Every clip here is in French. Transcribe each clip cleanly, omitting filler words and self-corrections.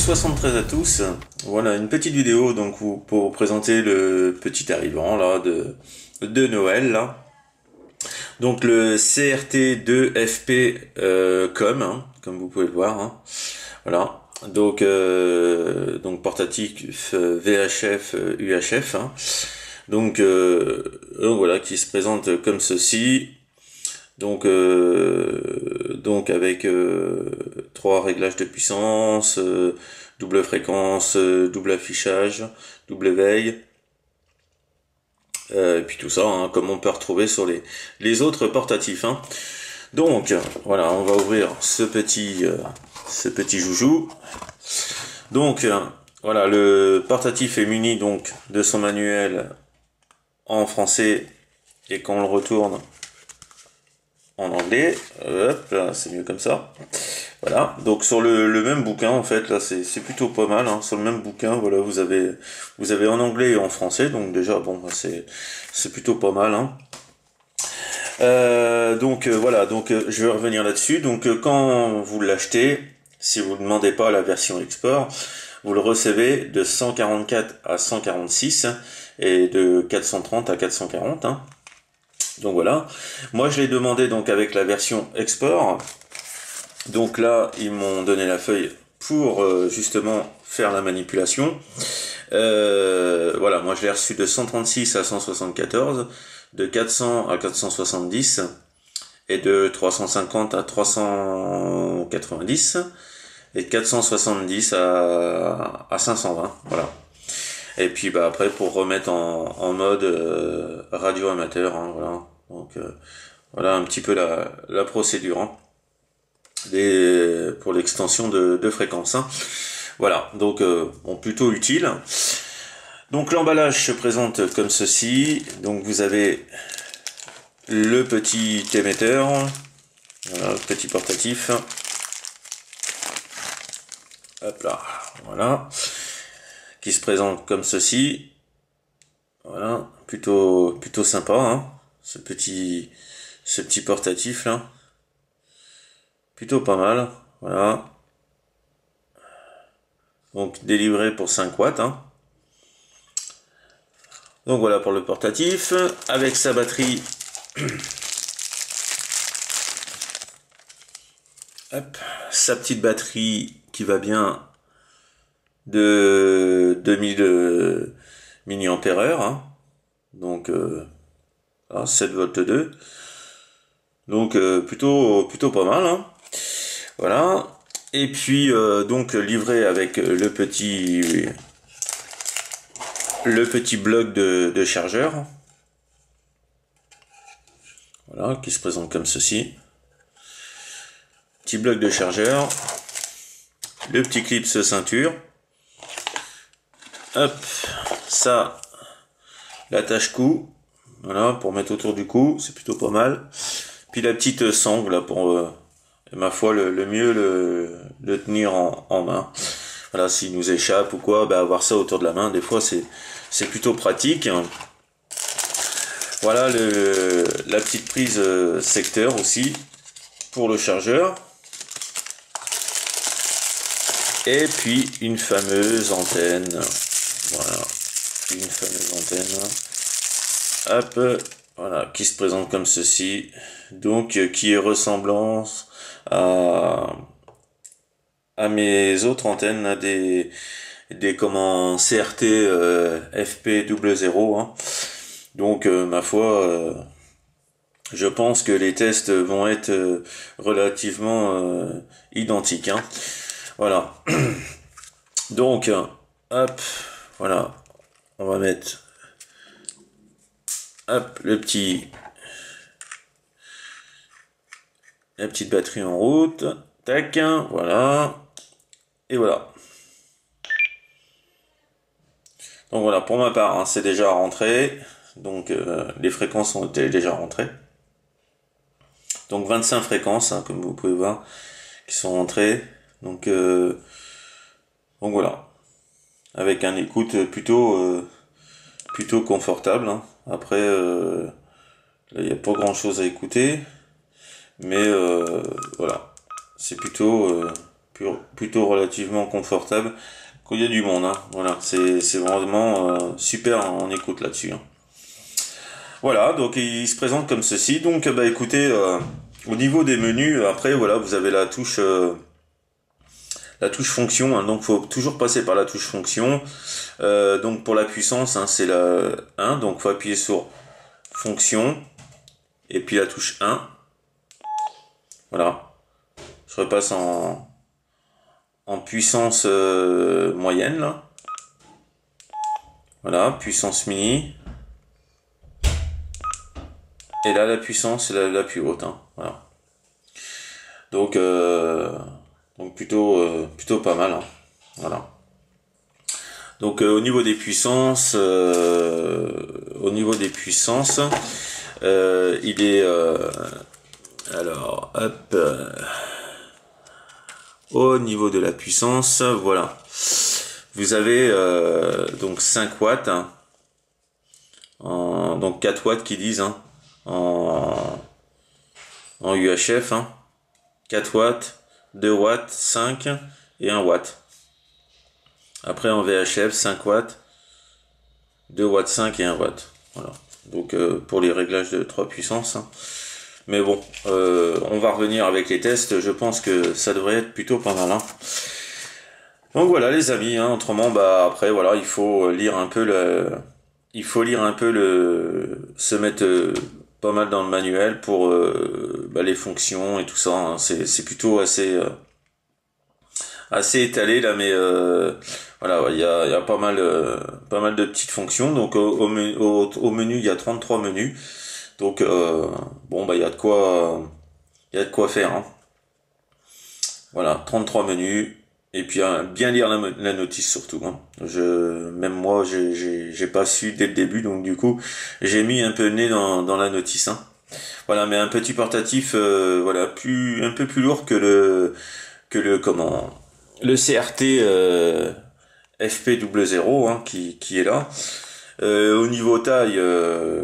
73 à tous. Voilà une petite vidéo donc pour vous présenter le petit arrivant là de Noël là. Donc le CRT2FP comme vous pouvez le voir. Hein. Voilà. Donc portatif VHF UHF. Hein. Donc voilà qui se présente comme ceci. Donc avec 3 réglages de puissance, double fréquence, double affichage, double veille, et puis tout ça, hein, comme on peut retrouver sur les autres portatifs. Hein. Donc voilà, on va ouvrir ce petit joujou. Donc voilà, le portatif est muni donc de son manuel en français, et quand on le retourne en anglais, hop là, c'est mieux comme ça. Voilà, donc sur le même bouquin en fait, là c'est plutôt pas mal, hein. Sur le même bouquin, voilà, vous avez en anglais et en français, donc déjà bon, c'est plutôt pas mal, hein. Voilà, je vais revenir là-dessus. Donc quand vous l'achetez, si vous ne demandez pas la version export, vous le recevez de 144 à 146 et de 430 à 440, hein. Donc voilà, moi je l'ai demandé donc avec la version export. Donc là ils m'ont donné la feuille pour justement faire la manipulation. Voilà, moi je l'ai reçu de 136 à 174, de 400 à 470 et de 350 à 390 et de 470 à 520. Voilà. Et puis bah après pour remettre en mode radio amateur, hein, voilà. Donc voilà un petit peu la procédure, hein, pour l'extension de fréquence, hein. Voilà, donc bon, plutôt utile. Donc l'emballage se présente comme ceci. Donc vous avez le petit émetteur, voilà, le petit portatif. Hop là, voilà, qui se présente comme ceci. Voilà, plutôt sympa, hein, ce petit portatif là, plutôt pas mal. Voilà, donc délivré pour 5 watts, hein. Donc voilà pour le portatif avec sa batterie. Hop, sa petite batterie qui va bien de 2000 mAh, hein. Donc 7 volts 2. Donc plutôt pas mal, hein. Voilà. Et puis donc livré avec le petit bloc de chargeur. Voilà, qui se présente comme ceci. Petit bloc de chargeur. Le petit clip ceinture. Hop, ça, l'attache cou, voilà, pour mettre autour du cou, c'est plutôt pas mal. Puis la petite sangle là pour, ma foi, le mieux le tenir en main. Voilà, s'il nous échappe ou quoi, bah avoir ça autour de la main, des fois c'est plutôt pratique. Voilà la petite prise secteur aussi pour le chargeur. Et puis une fameuse antenne. Voilà, une fameuse antenne. Hop, voilà, qui se présente comme ceci. Donc qui est ressemblance à mes autres antennes, des CRT FP00, hein. Donc ma foi, je pense que les tests vont être relativement identiques, hein. Voilà. Donc hop, voilà, on va mettre hop la petite batterie en route, tac, voilà, et voilà. Donc voilà, pour ma part, hein, c'est déjà rentré. Donc les fréquences ont été déjà rentrées. Donc 25 fréquences, hein, comme vous pouvez voir, qui sont rentrées. Donc voilà, avec un écoute plutôt confortable, hein. Après là, il n'y a pas grand chose à écouter, mais voilà, c'est plutôt plutôt relativement confortable quand il y a du monde, hein. Voilà, c'est vraiment super en écoute là-dessus, hein. Voilà, donc il se présente comme ceci. Donc bah écoutez, au niveau des menus, après voilà, vous avez la touche fonction, hein, donc faut toujours passer par la touche fonction. Donc pour la puissance, hein, c'est la 1, donc faut appuyer sur fonction et puis la touche 1. Voilà. Je repasse en puissance moyenne là. Voilà, puissance mini. Et là la puissance est la plus haute, hein. Voilà. Donc plutôt pas mal, hein. Voilà. Donc au niveau des puissances, il est alors hop, au niveau de la puissance, voilà. Vous avez donc 5 watts, hein, donc 4 watts qui disent, hein, en UHF, hein, 4 watts, 2 watts, 5 et 1 watt. Après en VHF, 5 watts, 2 watts 5 et 1 watt. Voilà. Donc pour les réglages de 3 puissances, hein. Mais bon, on va revenir avec les tests. Je pense que ça devrait être plutôt pas mal, hein. Donc voilà les amis, hein. Autrement bah après voilà, il faut lire un peu se mettre pas mal dans le manuel pour bah, les fonctions et tout ça, hein. C'est plutôt assez étalé là, mais voilà, il y a pas mal de petites fonctions. Donc au menu il y a 33 menus. Donc bon bah il y a de quoi faire, hein. Voilà, 33 menus. Et puis bien lire la notice surtout, hein. Même moi j'ai pas su dès le début, donc du coup j'ai mis un peu le nez dans la notice, hein. Voilà, mais un petit portatif, voilà, un peu plus lourd que le CRT FP00, hein, qui est là. Au niveau taille,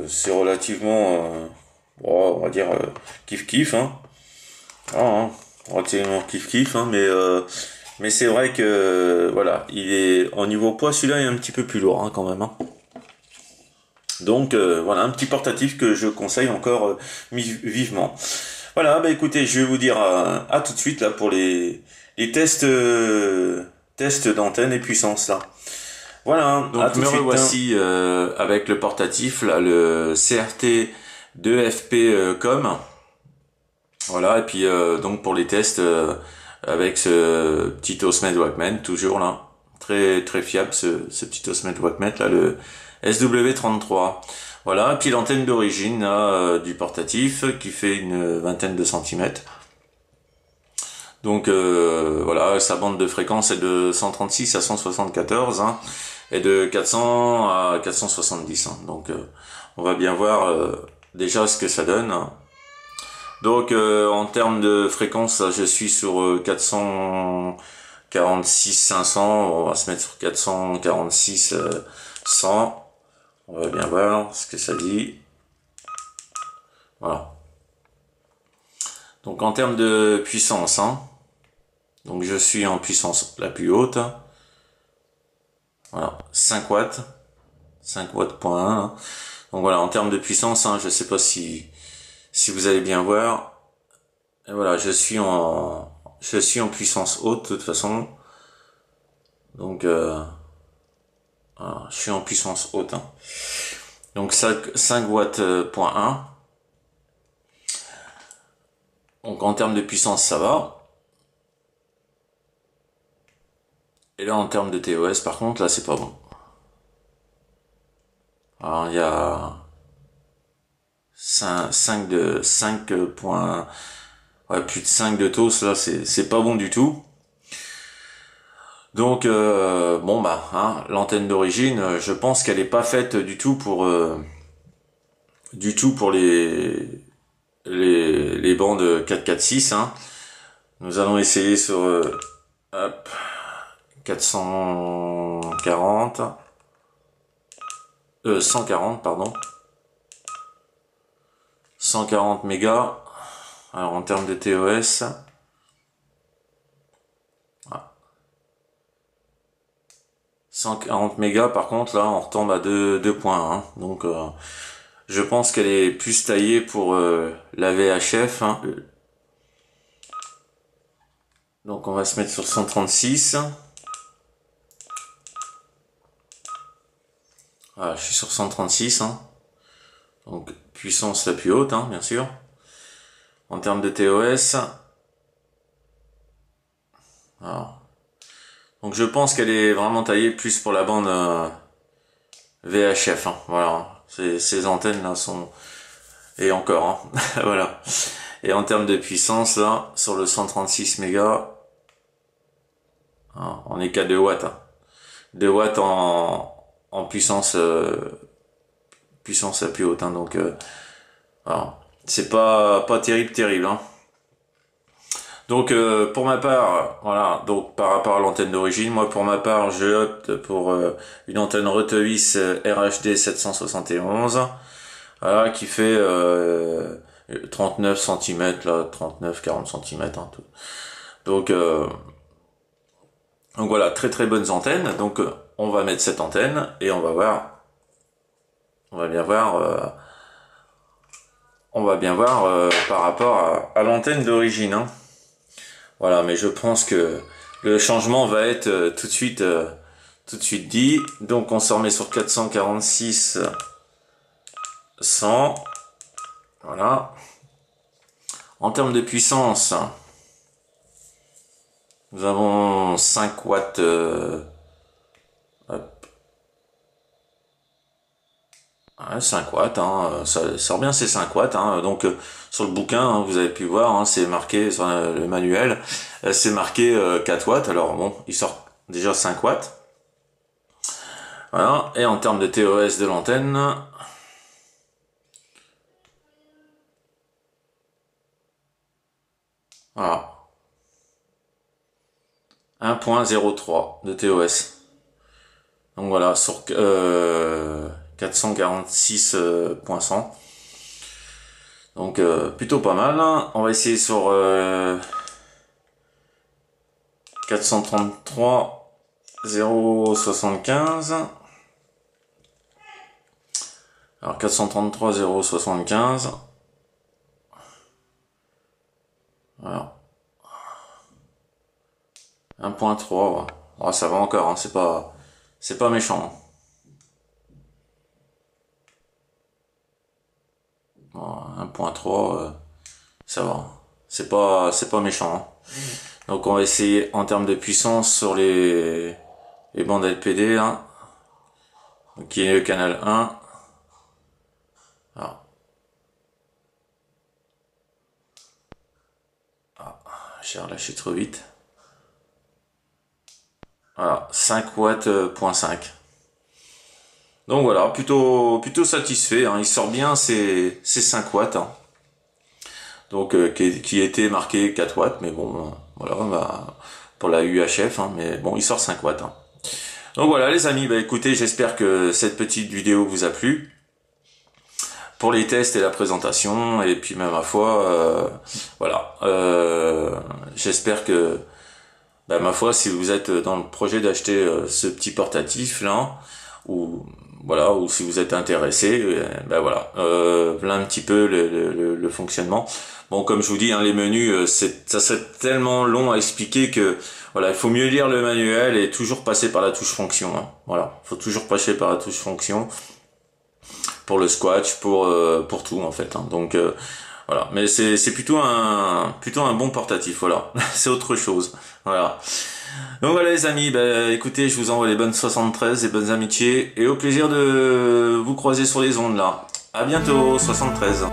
c'est relativement, bon, on va dire kiff kiff, hein. Ah, hein, relativement kiff kiff, hein, mais c'est vrai que voilà, il est en niveau poids, celui-là est un petit peu plus lourd, hein, quand même, hein. Donc voilà, un petit portatif que je conseille encore vivement. Voilà, bah écoutez, je vais vous dire à tout de suite là pour les tests d'antenne et puissance là. Voilà, donc me revoici avec le portatif là, le CRT 2FP Com. Voilà, et puis donc pour les tests avec ce petit Osmed Walkman, toujours là, très très fiable ce petit Osmed Walkman là, le SW33. Voilà, et puis l'antenne d'origine du portatif qui fait une vingtaine de centimètres. Donc voilà, sa bande de fréquence est de 136 à 174, hein, et de 400 à 470, hein. Donc on va bien voir déjà ce que ça donne. Donc en termes de fréquence, je suis sur 446 500, on va se mettre sur 446 100. On va bien voir ce que ça dit. Voilà. Donc en termes de puissance, hein, donc je suis en puissance la plus haute. Voilà, 5 watts. 5 watts point 1, hein. Donc voilà, en termes de puissance, hein, je sais pas si vous allez bien voir. Et voilà, je suis en puissance haute de toute façon. Donc voilà, je suis en puissance haute, hein. Donc 5 watts point 1. Donc en termes de puissance, ça va. Et là en termes de TOS, par contre, là c'est pas bon. Alors il y a 5 points, ouais, plus de 5 de TOS, là c'est pas bon du tout. Donc bon bah hein, l'antenne d'origine, je pense qu'elle est pas faite du tout pour les bandes 446, hein. Nous allons essayer sur hop, 440 140 pardon, 140 mégas. Alors en termes de TOS, 140 mégas, par contre, là, on retombe à 2.1. Donc, je pense qu'elle est plus taillée pour la VHF. Hein. Donc, on va se mettre sur 136. Voilà, je suis sur 136. Hein. Donc, puissance la plus haute, hein, bien sûr. En termes de TOS. Alors. Donc, je pense qu'elle est vraiment taillée plus pour la bande VHF. Hein. Voilà. Ces antennes là sont... Et encore, hein. Voilà. Et en termes de puissance, là, sur le 136 mégas, on est qu'à 2 watts. Hein. 2 watts en puissance puissance la plus haute. Hein. Donc, voilà. C'est pas terrible. Hein. Donc, pour ma part, voilà. Donc, par rapport à l'antenne d'origine, moi, pour ma part, je opte pour une antenne Retevis RHD 771. Voilà, qui fait 39 cm, là, 39-40 cm, hein, tout. Donc voilà, très bonnes antennes. Donc on va mettre cette antenne et on va voir, on va bien voir par rapport à l'antenne d'origine. Hein. Voilà, mais je pense que le changement va être tout de suite dit. Donc on s'en remet sur 446 100. Voilà. En termes de puissance, nous avons 5 watts. Hop. Ouais, 5 watts, hein, ça sort bien ces 5 watts. Hein, donc sur le bouquin, hein, vous avez pu voir, hein, c'est marqué sur le manuel, c'est marqué 4 watts. Alors bon, il sort déjà 5 watts. Voilà. Et en termes de TOS de l'antenne, voilà. 1.03 de TOS. Donc voilà, sur 446.100. Donc plutôt pas mal. On va essayer sur 433 075. Alors 433 075. Voilà. 1.3, ouais. Oh, ça va encore, hein, c'est pas méchant. Hein. 1.3, ça va. C'est pas méchant. Hein. Donc on va essayer en termes de puissance sur les bandes LPD, hein, qui est le canal 1. Alors. Ah, j'ai relâché trop vite. Voilà, 5 watts.5. Donc voilà, plutôt satisfait. Hein. Il sort bien ces 5 watts. Hein. Donc qui était marqué 4 watts, mais bon, voilà, bah, pour la UHF, hein, mais bon, il sort 5 watts. Hein. Donc voilà les amis, bah écoutez, j'espère que cette petite vidéo vous a plu. Pour les tests et la présentation, et puis même ma foi, voilà. J'espère que bah, ma foi, si vous êtes dans le projet d'acheter ce petit portatif là, ou voilà, ou si vous êtes intéressé, ben voilà, voilà un petit peu le fonctionnement. Bon, comme je vous dis, hein, les menus, ça serait tellement long à expliquer que voilà, il faut mieux lire le manuel et toujours passer par la touche fonction. Hein. Voilà, faut toujours passer par la touche fonction pour le squash, pour tout en fait. Hein. Donc voilà, mais c'est plutôt un bon portatif. Voilà, c'est autre chose. Voilà. Donc voilà les amis, bah, écoutez, je vous envoie les bonnes 73 et bonnes amitiés et au plaisir de vous croiser sur les ondes là. À bientôt, 73.